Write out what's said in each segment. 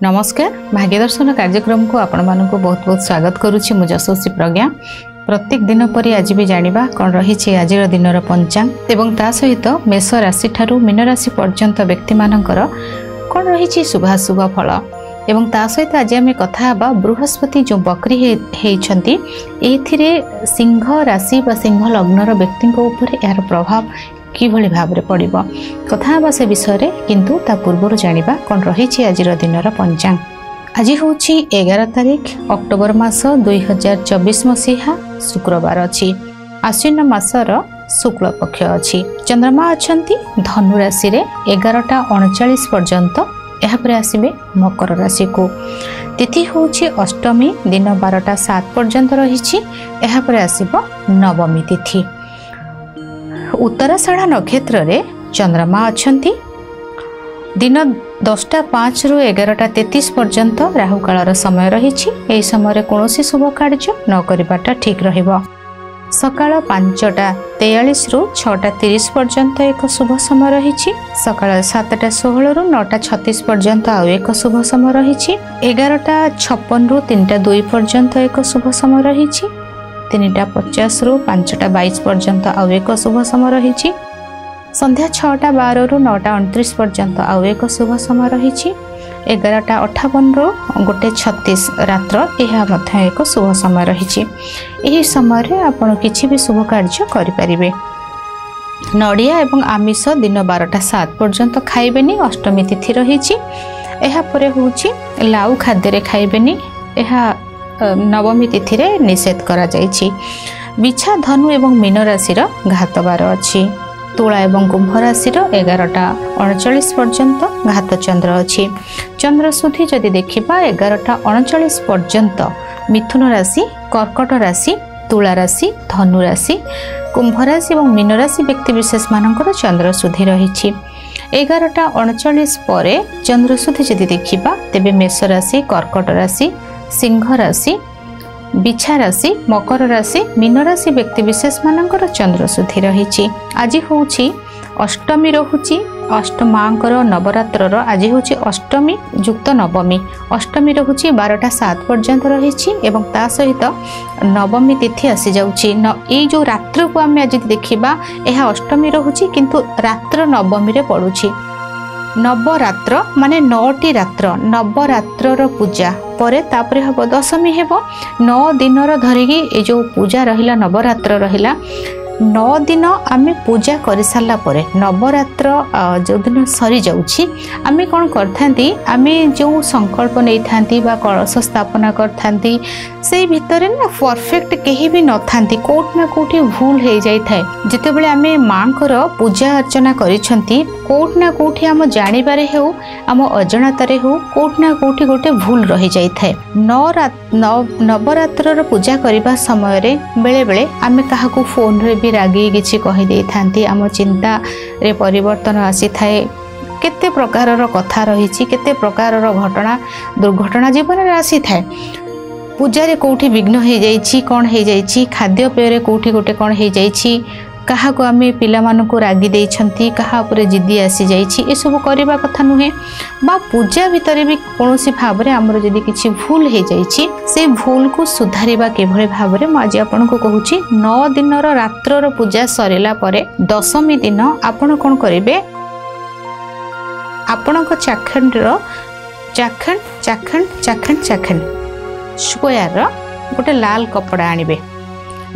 नमस्कार भाग्यदर्शन कार्यक्रम को आपण मानक बहुत बहुत स्वागत करुच्ची मु जशस्वी प्रज्ञा। प्रत्येक दिन परि आज भी जानिबा कौन रही आज दिनर पंचांग एवं ता सहित मेष राशि ठारू मीन राशि पर्यंत व्यक्ति मानकर कौन रही शुभाशुभ फल एवं ता सहित आज आम कथा बा बृहस्पति जो बकरी होती सिंह राशि बा सिंह लग्नर व्यक्ति यार प्रभाव किभली भाव में पड़िबो कथा बा से विषय रे किंतु ता पूर्व जानिबा कौन रही आज दिनर पंचांग। आज हूँ 11 तारिख अक्टोबर मास 2024 मसीहा शुक्रवार अच्छी आश्विन मासर शुक्ल पक्ष अच्छी चंद्रमा अछंती धनु राशि रे 11:39 पर्यंत यापर आसबे मकर राशि को तिथि हूँ अष्टमी दिन 12:07 पर्यंत रही यापर आसब नवमी तिथि। उत्तराषाढ़ नक्षत्र रे चंद्रमा अछंती दिन 10:05 रु 11:33 पर्यंत राहुकाल समय रही समय कौन शुभ कार्य न करवाटा ठीक रहिबो। सकाळ 5:43 रु 6:30 पर्यंत एक शुभ समय रही सकाळ 7:16 रु 9:36 पर्यंत आउ एक शुभ समय रही 11:56 रु 3:02 पर्यंत एक शुभ समय रही 3:50 रु 5:22 पर्यंत आउ एक शुभ समय रही संध्या 6:12 रु 9:29 पर्यंत आउ एक शुभ समय रही 11:58 रु 1:36 रात्र यह एक शुभ समय रही। यही समय आपण किसी भी शुभ कार्य करें। नड़िया एवं आमिष दिन 12:07 पर्यंत खाइबेनी अष्टमी तिथि रही हूँ लाउ खाद्य खाइबेनी नवमी तिथि रे निषेध करा जाइछि। बिछा धनु एवं मीन राशि घातबार अच्छी तुला एवं कुंभ राशि 11:39 पर्यंत घात चंद्र अच्छी चंद्र सुधी जदि देखिबा 11:39 पर्यंत मिथुन राशि कर्कट राशि तुला राशि धनु राशि कुंभ राशि और मीन राशि व्यक्ति विशेष मानकर चंद्र सुधी रही 11:39 पर चंद्र सुधी जदि देखिबा तेबे मेष राशि कर्कट राशि सिंह राशि बिछा राशि मकर राशि मीन राशि व्यक्ति विशेष मानकर चंद्र सुधी रही। आज हूँ अष्टमी रोची अष्टमांकर नवरात्र आज हूँ अष्टमी युक्त नवमी अष्टमी रोची 12:07 पर्यंत रही ता सहित नवमी तिथि आसी जाउची ये जो रात्र को आम आज देखा यह अष्टमी रोची किंतु रात्र नवमी रे पड़ुची। नवरात्र माने 9टी रात्र नवरात्र पूजा परे तापरे हम दशमी हेब 9 दिन धरिकी ये जो पूजा रहिला नवरात्र रहिला 9 दिन आमे पूजा कर सारा पर नवरात्र जो दिन सरी जाउछि आमे कौन करथांती आमे जो संकल्प नहीं थांती बा कलश स्थापना करथांती से भितर ना परफेक्ट कहीं भी न थांती कोट ना कोठी भूल हो जाई थाए जेते बेले आमे मांकर पूजा अर्चना करिसंती कोट ना कोठी हम जानि बारे हेउ हम अजनातारे हेउ कोट ना कोठी गोटे भूल रही जाई थाए। नवरात्र पूजा करबा समय रे बेले बेले आमे काहाकू फोन रे भी रागी किछि कहि दे थांती आम चिंता रे परिवर्तन आसी थाए केते प्रकार कथा रही केते प्रकार घटना दुर्घटना जीवन में आसी थाए पूजा रे कोठी विघ्न हो जाइछि कौन हो जाइछि खाद्य पेय कोठी गोटे कौन हो जाइछि कहा को आम पिला मानकु रागी देइछंती कहा उपरे जिद्दी आसी जाइछि ए सब करबा कथा नुहे बा पूजा भितर भी कोनोसी भाव रे हमर जदी किछि भूल हो जाइछि से भूल को सुधारिबा केभले भाव रे म आज आपन को कहूछि 9 दिनर रात्रर पूजा सरिला परे दशमी दिन आपन कोन करिवे आपन को चाखंडर चाखंड चाखंड चाखंड चाखंड स्क्वायर गोटे लाल कपड़ा आनिबे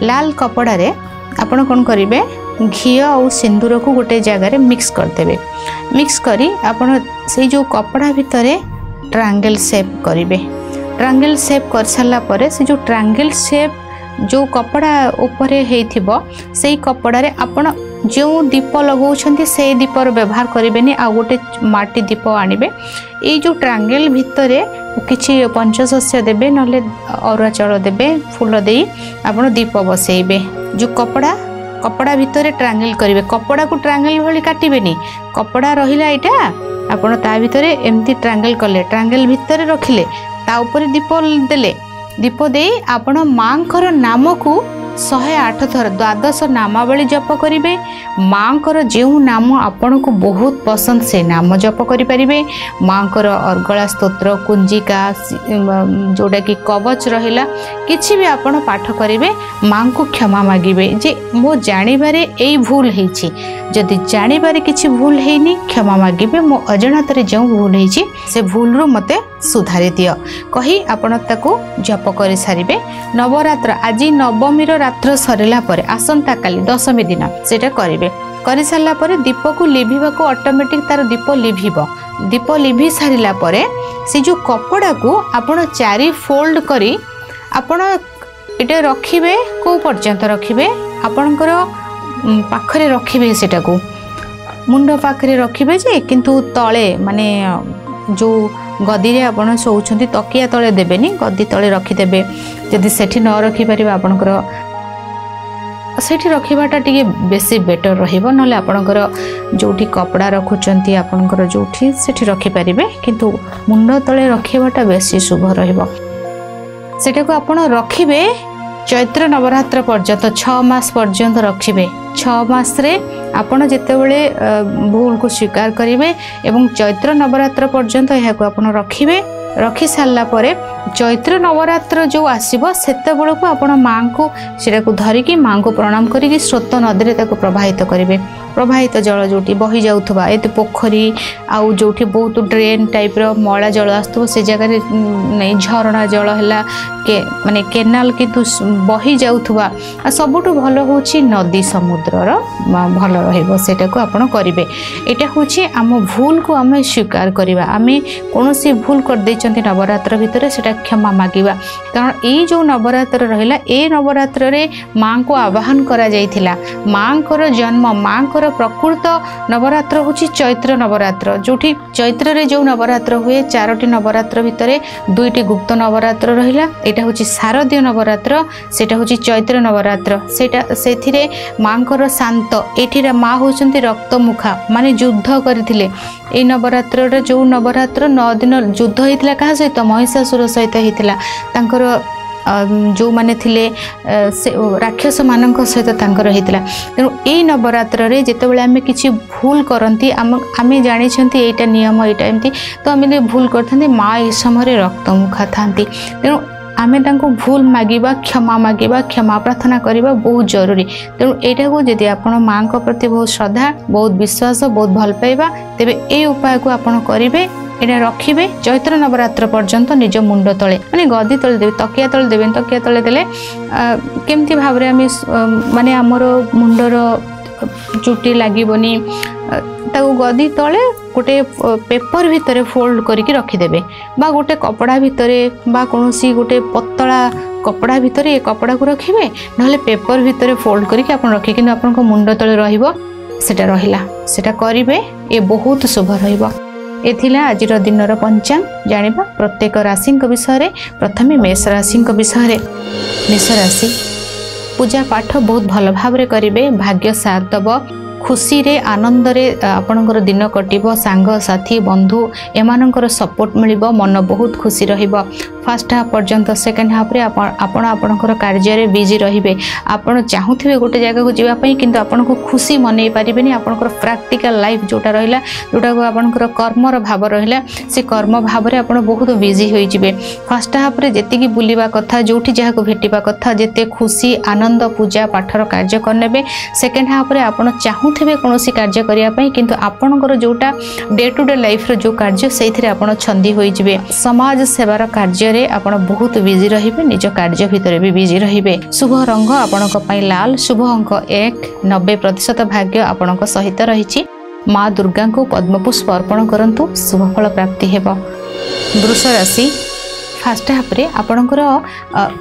लाल कपड़ा रे आपण कौन करेंगे घी और सिंदूर को गोटे जगार मिक्स करदे मिक्स करी आपण से जो कपड़ा भितर ट्रायंगल शेप करेंगे ट्रायंगल शेप कर सारा पर से जो ट्रायंगल शेप जो कपड़ा उपरे हेइथिबो से कपड़ा रे आपण जो दीप लगाउछंती से दीपर व्यवहार करेंगे आ गोटे माटी दीप आनिबे ये जो ट्रायंगल भितर किछि पंचशस्य देबे नले अरुआ चाउल देबे फूल देई आपण दीप बसेइबे जो कपड़ा भितर ट्रायंगल करेंगे कपड़ा को ट्रायंगल भली काटिबेनी कपड़ा रहिला एटा आपण ता भितर एमती ट्रायंगल कले ट्रायंगल भितर रखिले ता ऊपर दीप देले दीप दे आपण मांकर नाम को 108 थर द्वादश नामावली जप करेंगे। माँ को जो नाम आपण को बहुत पसंद से नाम जप करें। माँ को अर्गला स्तोत्र कुंजिका जोटा कि कवच रहा किसी भी आपण पाठ करेंगे। माँ को क्षमा मागिबे जे मो जानिबारे एई भूल होईछि, जदि जानिबारे किछि भूल हैनी क्षमा मागिबे। मो अजाणत जो भूल होईछि से भूल रू मते सुधारी दियो कही आपण ताको जप कर सारे। नवरात्र आज नवमी रात्र सरला परे आसंता काली दशमी दिन सेटा करेंगे। कर सारा पर दीप को लिभा को ऑटोमेटिक तार दीप लिभिब। दीप लिभि सारा पर से जो कपड़ा को आपण 4 फोल्ड करी आपण इटे रखिबे। को पर्यंत रखिबे आपणकर पाखरे रखिबे, सेटा को मुंड पाखरे रखिबे जे किंतु तले माने जो गदी रे आपण शोउछंती तकिया तले देबेनी, गदी तले रखिदेबे। जदि सेठी न रखि परिबा आपणकर सेठी रखिबाटा टिके बेसी बेटर रहिबो। नले आपणकर जोठी कपड़ा रखुचंती आपणकर जोठी सेठी रखि परिबे, किंतु मुंड तले रखिबाटा बेसी शुभ रहिबो। सेटा को आपण रखिबे चैत्र नवरात्र पर्यंत 6 मास पर्यंत रखिबे। 6 मास रे आपण जेतेबेले भूल को स्वीकार करेंगे एवं चैत्र नवरात्र पर्यंत यह आपण रखिबे। रखि सारा पर चैत्र नवरात्र जो आसीबो सेते बेल को आपण माँ को सेटा को धरिकी माँ को प्रणाम करिकी स्रोत नदी ताको प्रवाहित करेंगे। प्रवाहित जल जोटी बही जाउथबा एते पोखरी आउ जोटी बहुत ड्रेन टाइप रो मळा जल आस्तबो से जगह रे नै झरणा जल हला के माने केनाल किंतु बही जाउथबा सबुटु भलो होची नदी समुद्र रो भलो रहइबो। सेटा को आपण करिवे। एटा होची आम भूल को आमे स्वीकार करिवा। आमे कोनोसी भूल कर दैचंती नवरात्र भितर सेटा क्षमा मागिवा। कारण ए जो नवरात्र रहिला ए नवरात्र रे माँ को आवाहन करा जाइथिला। माँ को जन्म माँ को प्रकृत नवरात्र होची चैत्र नवरात्र, जोठी चैत्र रे जो नवरात्र हुए 4टी नवरात्र भितर 2टी गुप्त नवरात्र रहिला। एटा होची शारदीय नवरात्र, सेटा होची चैत्र नवरात्र। सेटा सेथिरे माँ को शांत एठिरा माँ होचंती रक्तमुखा माने युद्ध करथिले। ए नवरात्र रे जो नवरात्र 9 दिन युद्ध होइतिला कहा सहित महिषासुर सहित होइतिला। तांकर जो माने थिले राक्षस मानक सहित तांकर होइतिला। तेणु ए नवरात्र रे जेतेबेले आमे किछि भूल करंती आमे जानि छंती एटा नियम एटा एमती तो आमे भूल करथंती माँ ए समय रक्तमुखा थांती। तेणु आमे तांको भूल मागिबा क्षमा मागिबा क्षमा प्रार्थना करिबा बहुत जरूरी। तेणु एटा को जदि आपण माँ को प्रति बहुत श्रद्धा बहुत विश्वास बहुत भल पाइबा तेबे ए उपाय को आपण करिवे। एटा रखिबे चैत्र नवरात्र पर्यंत निज मुंड तले माने गदी तले देबे, तकिया तले देबे। तकिया तले देले केमती भाबरे आमे माने हमर मुंडर चुटी लागिबनी ताको गदी तले गोटे पेपर भितर फोल्ड करके रखिदेबे बा गोटे कपड़ा भितर बा कोनोसी गोटे पतला कपड़ा भितर ए कपड़ा को रखिबे नहले पेपर भितर फोल्ड करके आपण रखि किन आपण को मुंड तले रहिबो सेटा रहिला सेटा करिवे ए बहुत शुभ रहिबो। एथिला आजिर दिनर पंचांग जानिबा प्रत्येक राशि विषय। प्रथमे मेष राशि विषय। मेष राशि पूजा पाठ बहुत भल भाव करेंगे। भाग्य साथ दब खुशी रे आनंद रे आपणकर दिन कटिबो। सांग साथी बंधु एमानकर सपोर्ट मिलिबो। मन बहुत खुशी रहिबो। फर्स्ट हाफ पर्यंत सेकेंड हाफ रे आपण आपणकर कार्य रे बिजी रहिबे। आपण चाहुथिबे गोटे जगह को जीवा पई किंतु आपणको खुशी मनै पारिबेनी। आपणकर प्रैक्टिकल लाइफ जोटा रहिला जोटा को आपणकर कर्मर भाव रहिला से कर्म भाव रे आपण बहुत बिजी होई जिवे। फर्स्ट हाफ रे जेति की बुलिबा कथा जोठी जहा को भेटिबा कथा जेते खुशी आनंद पूजा पाठर कार्य करनेबे। सेकेंड हाफ रे आपण चाहुथिबे कोनोसी कार्य करिया पई किंतु आपणकर जोटा डे टू डे लाइफ रो जो कार्य सेथिरे आपण छंदी होई जिवे। समाज सेवार कार्य आपण बहुत बिजी रहिबे। निज कार्य भितर भी बिजी रहिबे। शुभ रंग आपणक पई लाल। शुभ अंक 1। 90% भाग्य आपणक सहित रहिछि। माँ दुर्गा को पद्मपुष्प अर्पण करंतु शुभ फल प्राप्ति हेबो। वृष राशि फास्ट हाफ रे आपणकर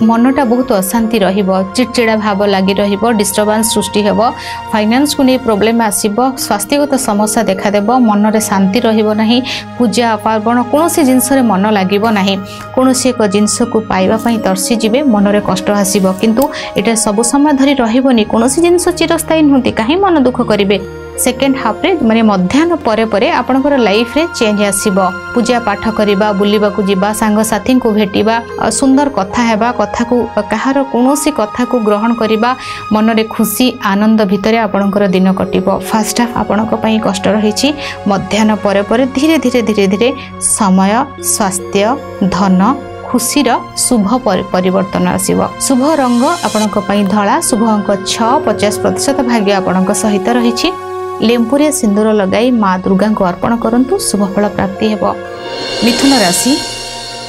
मनटा बहुत अशांति रहिबो। चिड़चिड़ा भाव लगी रहिबो। डिस्टर्बेंस सृष्टि हेबो। फाइनेंस को नहीं प्रॉब्लम आसीबो। स्वास्थ्यगत समस्या देखा देबो। मन रे शांति रहिबो नाही। पूजा पार्वण कोनोसी जिंस रे मन लागिबो नाही। कोनोसी एक जिंस को पाइबा पई तरसी जिवे। मन रे कष्ट आसीबो किंतु एटा सब समय धरि रहिबोनी। कोनोसी जिंस चिरस्थायी नहुति काहे मन दुख करिवे। सेकेंड हाफ रे माने मध्याह्न परे परे आपणकर लाइफ रे चेंज आसीबो पूजा पाठ करिबा बुलिबा को जिबा सांग साथी को भेटिबा सुंदर कथा हेबा कथा को कहार कोनोसी कथा को ग्रहण करिबा मन रे खुशी आनंद भितरे आपणकर दिन कटिबो फर्स्ट हाफ आपणक पई कष्ट रहिछि मध्याह्न परे परे धीरे धीरे धीरे धीरे समय स्वास्थ्य धन खुशीर शुभ परिवर्तन आसीबो शुभ रंग आपणक पई धळा शुभ अंक 6 50% भाग्य आपणक सहित रहिछि लेम्पुरे सिंदूर लगाई माँ दुर्गा को अर्पण करंतु शुभ फल प्राप्ति हेबो मिथुन राशि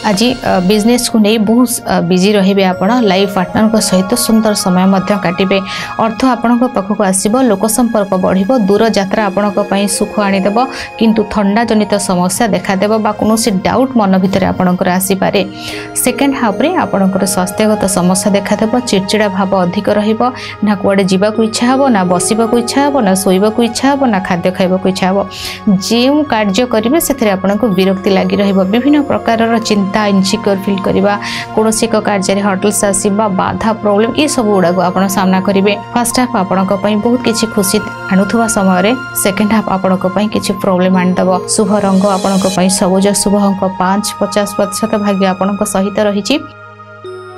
आज बिजनेस को नहीं बहुत बिजी रहिबे आपण लाइफ पार्टनर को सहित सुंदर समय मध्य काटिबे अर्थ आपण पाखक आसीबो लोक संपर्क बढ़िबो दूर यात्रा आपण पई सुख आनी देबो किंतु ठंडा जनित समस्या देखा देबो बा कोनोसी डाउट मन भितर आपणकर आसी पारे सेकेंड हाफ रे आपणकर स्वास्थ्यगत समस्या देखा देबो चिड़चिड़ा भाव अधिक रहिबो ना कुआडे जीवा को इच्छा हबो ना बसिबा को इच्छा हबो ना सोइबा को इच्छा हबो ना खाद्य खाइबा को इच्छा हबो जे कार्य करिवे सेथरे आपणको विरक्ति लागि रहिबो विभिन्न प्रकारर चिंता इनसिक्योर फील करबा कोनोसी को कार्य रे हर्डल्स आसीबा बाधा प्रॉब्लम ये सब गुडा को आपण सामना करिवे फर्स्ट हाफ आपणको पई बहुत किछि खुशी आनुथवा समय रे सेकंड हाफ आपणको पई किछि प्रॉब्लम आन दबो शुभ रंग आपणको पई सबुज शुभ अंक 5-50% भाग्य आपणको सहित रहिछि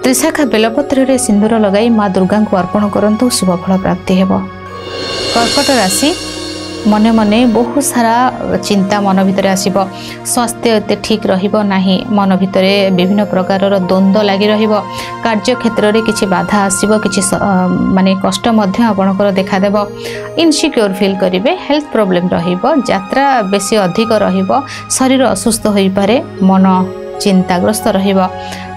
त्रिशाखा बेलपत्र रे सिंदूर लगाई माँ दुर्गा को अर्पण करंतु शुभ फल प्राप्ति हेबो कर्कट राशि मने मने बहुत सारा चिंता मन भितर आसीबो स्वास्थ्य एते ठीक रहिबो नाही मन भितरे विभिन्न प्रकारर द्वंद्व लागि रहिबो कार्य क्षेत्र रे किछि बाधा आसीबो किछि माने कष्ट मध्य आपनकर देखा देबो इनसिक्योर फील करिवे हेल्थ प्रॉब्लम रहिबो यात्रा बेसी अधिक रहिबो शरीर असुस्थ होई पारे मन चिंताग्रस्त रहिबो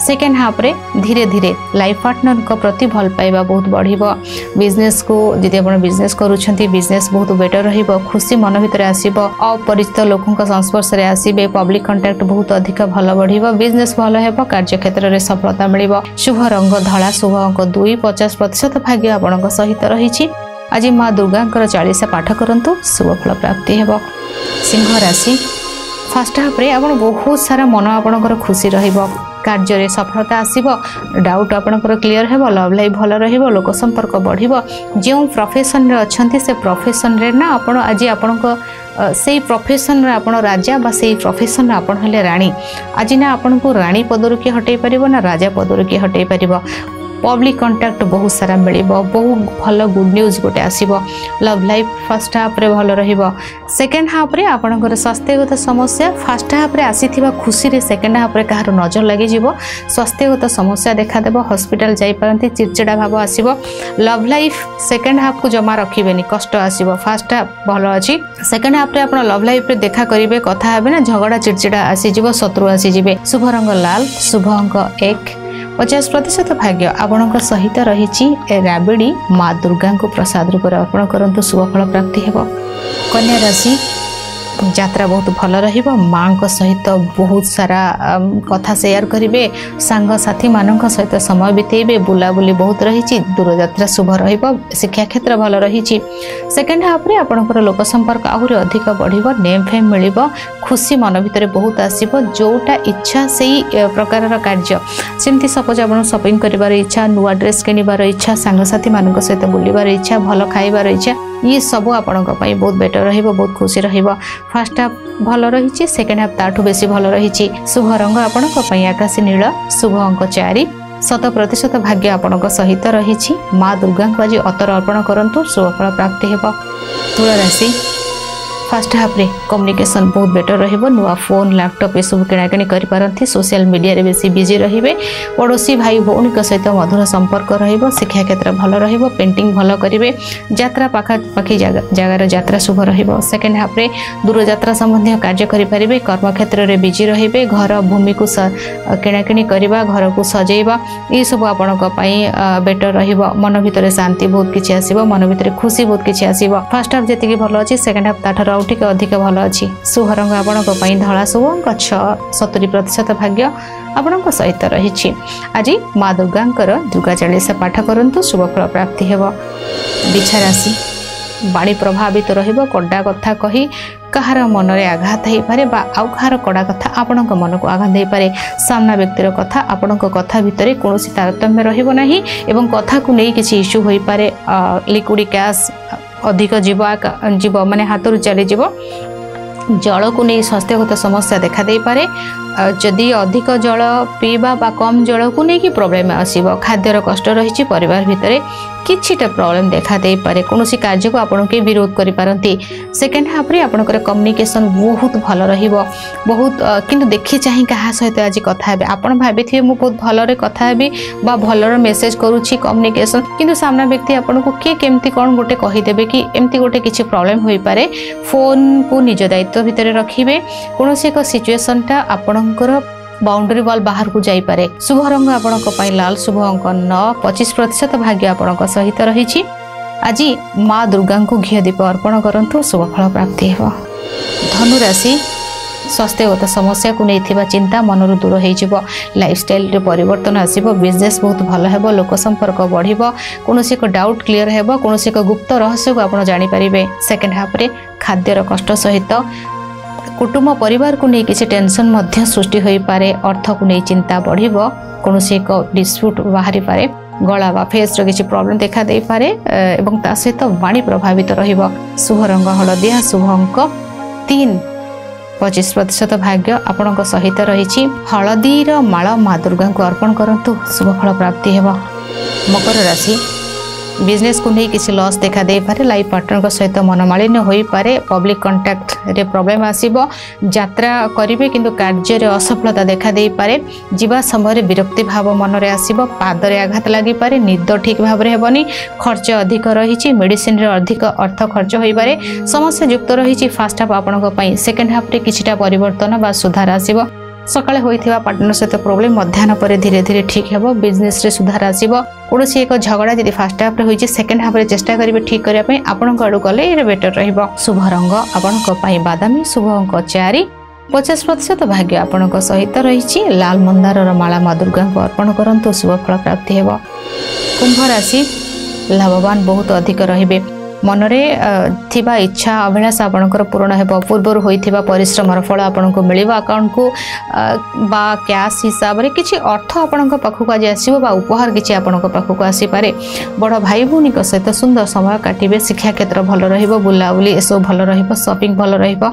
सेकेंड हाफ रे धीरे धीरे लाइफ पार्टनर को प्रति भल पाइबा बहुत बढ़िबो बिजनेस को जदि आपण बिजनेस करूछंती बिजनेस बहुत बेटर रहिबो खुशी मन भितर आसीबो अपरिचित लोकन का संस्पर्श रे आसीबे पब्लिक कांटेक्ट बहुत अधिक भल बढ़िबो बिजनेस भल हेबो कार्य क्षेत्र रे सफलता मिलिबो शुभ रंग धळा शुभ अंक 2-50% भाग्य आपणक सहित रहिछि आज माँ दुर्गा 40 पाठ करंतु शुभ फल प्राप्ति हेबो सिंह राशि फर्स्ट हाफ रे आपण बहुत सारा मन आपणकर खुशी रहिबो कार्य रे सफलता आसीबो डाउट आपणकर क्लियर हेबो लव लाइफ भल रहिबो लोक संपर्क बढ़िबो जे प्रोफेशन रे अछंती से प्रोफेशन रे ना आपण आज आपणको सेई प्रोफेशन रे आपण राजा बा सेई प्रोफेशन रे आपण हले रानी आज ना आपणको रानी पदरु के हटै परिबो ना राजा पदरु के हटै परिबो पब्लिक कांटेक्ट बहुत सारा मिलिबो बहुत भल गुड न्यूज गोटे आसीबो लव लाइफ फर्स्ट हाफ रे भल रहिबो सेकेंड हाफ रे आपणकर स्वास्थ्यगत समस्या फर्स्ट हाफ रे आसीथिबा खुशी रे सेकेंड हाफ रे कहार नजर लागि जिवो स्वास्थ्यगत समस्या देखा देबो हॉस्पिटल जाई परंती चिड़चिड़ा भाव आसीबो लव लाइफ सेकेंड हाफ को जमा रखिबेनी कष्ट आसीबो फर्स्ट हाफ भल अछि सेकेंड हाफ रे आपण लव लाइफ रे देखा करिवे कथा हेबे ना झगड़ा चिड़चिड़ा आसी जिवो शत्रु आसी जिवे शुभ रंग लाल शुभ अंक 1-50% भाग्य आपणक सहित रहिछि राबिड़ी माँ दुर्गा को प्रसाद रूप अर्पण करंतु शुभ फल प्राप्ति हेबो कन्या राशि यात्रा बहुत भल रहिबो माँ को सहित बहुत सारा कथा शेयर करिवे सांग साथी मानक सहित समय बितेबे बुलाबुली बहुत रहिछि दूर यात्रा शुभ रहिबो शिक्षा क्षेत्र भल रहिछि सेकेंड हाफ रे आपणकर लोक संपर्क आहुरी अधिक बढ़िबो नेम फेम मिलिबो खुशी मन भितरे बहुत आसीबो जोटा इच्छा सेही प्रकारर कार्य सेमती सपोज आपण शॉपिंग करिवार इच्छा नुवा ड्रेस किनिबार इच्छा सांग साथी मानक सहित बुलिबार इच्छा भल खाइबार इच्छा ये सब आपणक पई बहुत बेटर रहिबो बहुत खुशी रहिबो फर्स्ट हाफ भल रहिछि सेकेंड हाफ ताठू बेसी भल रहिछि शुभ रंग आपणक पई आकाशी नील शुभ अंक 4-100% भाग्य आपणक सहित रहिछि माँ दुर्गा को आज अतर अर्पण करंतु शुभ फल प्राप्ति हेबो तुला राशि फर्स्ट हाफ रे कम्युनिकेशन बहुत बेटर रहिबो नुआ फोन लैपटॉप ये सब किणाकिणी करि पारंती सोशल मीडिया रे बेसी बिजी रहिबे पड़ोसी भाई भौणी के सहित मधुर संपर्क रहिबो शिक्षा क्षेत्र भल रहिबो पेंटिंग भल करिवे यात्रा पाखा पाखी जगार यात्रा शुभ रहिबो सेकेंड हाफ रे दूर यात्रा संबंधी कार्य करि परिबे कर्म क्षेत्र रे बिजी रहिबे घर भूमि को किणाकिणी करबा घर को सजेइबा ये सब आपणक पई बेटर रहिबो मन भितरे शांति बहुत किछि आसीबो मन भितरे खुशी बहुत किछि आसीबो फर्स्ट हाफ जेतिकी भल अछि सेकेंड हाफ ताठर टिके अधिक भल अच्छी शुभ रंग आपणक पई धळा शुभ अंक 70% भाग्य आपणक सहित रहिछि आज माँ दुर्गा दुर्गा 40 पाठ करंतु शुभ फल प्राप्ति हेबो बिछा राशि बाणी प्रभावित रहिबो कड़ा कथा कही कहार मन रे आघात हेई पारे बा आउ कहार कड़ा कथा आपणक मन को आघात देई पारे सामना व्यक्तिर कथा आपणक कथा भितरे कोनोसी तारतम्य रहिबो नाही एवं कथा को नै किछि इश्यू होई पारे लिक्विड कैश अधिक जीव माने हाथ चली जीव जल को नहीं स्वास्थ्यगत समस्या देखा दे पारे जदि अधिक जल पीवा बा कम जल को नहीं कि प्रॉब्लम आसीबो खाद्यर कष्ट रही परिवार भितर किछिटा प्रॉब्लम देखा दे पारे कौन कार्य को आपण के विरोध करि पारंती सेकेंड हाफ रे आपनकर कम्युनिकेशन बहुत भल रहिबो बहुत किंतु देखि चाहि कहा सहित आज कथा हेबे आपण भाबिथिबे मु बहुत भल रे कथा हेबी बा भलर मेसेज करूछि कम्युनिकेशन किंतु सामना व्यक्ति आपण को के केमती कोन गोटे कहि देबे कि एमती गोटे किछि प्रॉब्लम होई पारे फोन को निज दायित्व भितर रखिबे कोनोसी एक सिचुएशन टा आपणकर बाउंड्री वॉल बाहर को जाई पारे शुभ रंग आपणक पई लाल शुभ अंक 9 25% भाग्य आपणक सहित रहिछि आज माँ दुर्गा को घी दीप अर्पण करंतु शुभ फल प्राप्ति हेबो धनु राशि स्वास्थ्यगत समस्या को नहीं चिंता मनरु दूर हो लाइफस्टाइल रे परिवर्तन आसीबो बिजनेस बहुत भल हेबो लोक संपर्क बढ़िबो कोनोसी को डाउट क्लियर हेबो कोनोसी को गुप्त रहस्य को आपण जानि परिबे सेकंड हाफ रे खाद्यर कष्ट सहित कुटुंब परिवार को नहीं किसी टेंशन मध्य सृष्टि होई पारे अर्थ को नहीं चिंता बढ़िबो कोनोसी एक डिस्प्यूट बाहरी पारे गला बा फेस रो किसी प्रॉब्लम देखा दे पारे एवं ता सहित वाणी प्रभावित रहिबो शुभ रंग हलदिया शुभ अंक 3 25% भाग्य आपणक सहित रही हलदीर माला माँ दुर्गा को अर्पण करंतु शुभ फल प्राप्ति हेबो मकर राशि बिजनेस को नहीं किसी लॉस देखा दे पारे लाइफ पार्टनर सहित मनमालिन्य हो पारे पब्लिक कांटेक्ट रे प्रॉब्लम आसीबो यात्रा करिवे किंतु कार्य रे असफलता देखा दे पारे जीवा समय विरक्ति भाव मन रे आसीबो पाद रे आघात लागि पारे निद ठीक भाव रे हेबनी खर्च अधिक रही मेडिसिन रे अधिक अर्थ खर्च होई पारे समस्या युक्त रही फास्ट हाफ आपनक पई सेकंड हाफ रे किछिटा परिवर्तन बा सुधार आसीबो सकाळे होइथिबा पार्टनर सहित प्रॉब्लम मध्याह्न पर धीरे धीरे ठीक हेबो बिजनेस रे सुधार आसीबो कोनोसी एक झगड़ा यदि फास्ट हाफ रे होइछि सेकंड हाफ रे चेष्टा करिवे ठीक करिया पई आपनक आडू गले रे बेटर रहिबो शुभ रंग आपनक पई बादामी शुभ अंक 4 50% भाग्य आपनक सहित रहिछि लाल मंदार माला माँ दुर्गा को अर्पण करंतु शुभ फल प्राप्ति हेबो कुंभ राशि लाभवान बहुत अधिक रहिबे मनरे थिबा इच्छा अभिलाषा आपणकर पूर्ण हेबो पूर्वर होइथिबा परिश्रमर फल आपनको मिलिबा अकाउंट को बा कैश हिसाब रे किछि अर्थ आपणक पाखु आज आसीबो बा उपहार किछि आपणक पाखु आसी पारे बड़ भाई भूनी को सहित सुंदर समय काटिबे शिक्षा क्षेत्र भल रहिबो बुलाबुली एसो भल रहिबो शॉपिंग भल रहिबो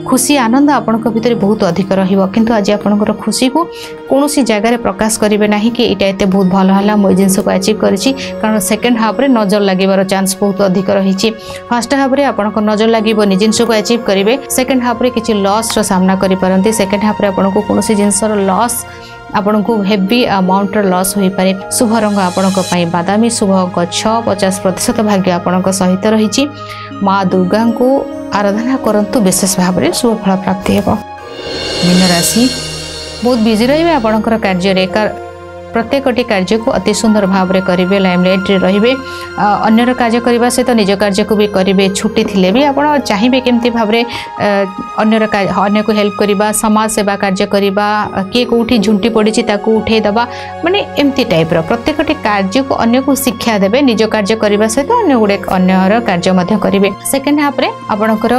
खुशी आनंद आपणक भितर बहुत अधिक रहिबो किंतु आज आपणकर खुशी को कोनोसी जगह रे प्रकाश करिवे नाही कि एटा एते बहुत भल हला मोय जिंस को अचीव करिछि कारण सेकंड हाफ रे नजर लागिबार चांस बहुत अधिक रही फर्स्ट हाफ रे आपनको नजर लागिबो नि जिंस को अचीव करिवे सेकंड हाफ रे किछि लॉस रो सामना करि परंती सेकंड हाफ रे आपनको कोनोसी जिंस रो लॉस आपनको हेवी अमाउंट रो लॉस होई पारे शुभ रंग आपनको पई बादामी शुभ अंक 6 50% भाग्य आपनको सहित रहिछि माँ दुर्गा को आराधना करंतु विशेष भाव रे शुभ फल प्राप्ति हेबो मीन राशि बहुत बिजी रहिबे आपनकर कार्य रे प्रत्येकटी कार्य को अति सुंदर भाव रे करिवे लाइमलाइट रे रहिबे अन्यर कार्य करबा सहित निज कार्य को भी करिवे छुट्टी थिले भी आपण चाहिबे केमती भाव रे अन्य को हेल्प करबा समाज सेवा कार्य करबा के कोठी झुंटी पड़िछि ताकू उठे दबा माने एमती टाइप रो प्रत्येकटी कार्य को अन्य को शिक्षा देबे निज कार्य करबा सहित अन्य गुडे अन्यर कार्य मध्य करिवे सेकंड हाफ रे आपणकर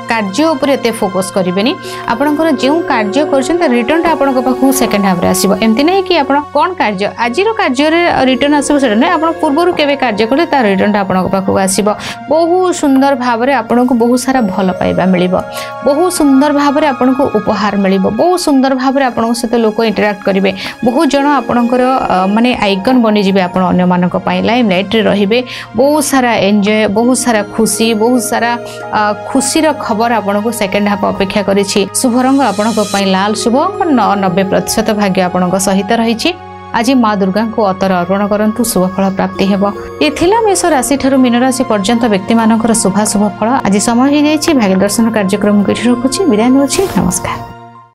कार्य उपर एते फोकस करिवेनी आपणकर जेउ कार्य करछन रिटर्न ता आपणक पाखु सेकंड हाफ रे आसीबो एमती नै कि आपण कोन कार्य आजिरो कार्य रे रिटर्न आसीबो सेटा नै आपण पूर्वरु केबे कार्य करले ता रिटर्न ता आपणक पाखु आसीबो बहुत सुंदर भाव रे आपणक बहुत सारा भल पाइबा मिलिबो बहुत सुंदर भाव रे आपणक उपहार मिलिबो बहुत सुंदर भाव रे आपणक सहित लोक इंटरैक्ट करिवे बहुत जण आपणकर माने आइकन बनि जिवे आपण अन्य मानक पाइ लाइमलाइट रे रहिबे बहुत सारा एन्जॉय बहुत सारा खुशी बहुत सारा खुशी रो खबर आपनको सेकंड हाफ अपेक्षा करिछि शुभ रंग आपनको पई लाल शुभ 90% भाग्य आपनको सहित रहिछि आज माँ दुर्गा को अतर अर्पण करंतु शुभ फल प्राप्ति हेबो एथिला मेष राशि ठरु मीन राशि पर्यंत व्यक्ति मानकर शुभ फल आज समय हो जाइछि भाग्य दर्शन कार्यक्रम को रखुछि विदाय नउछि नमस्कार।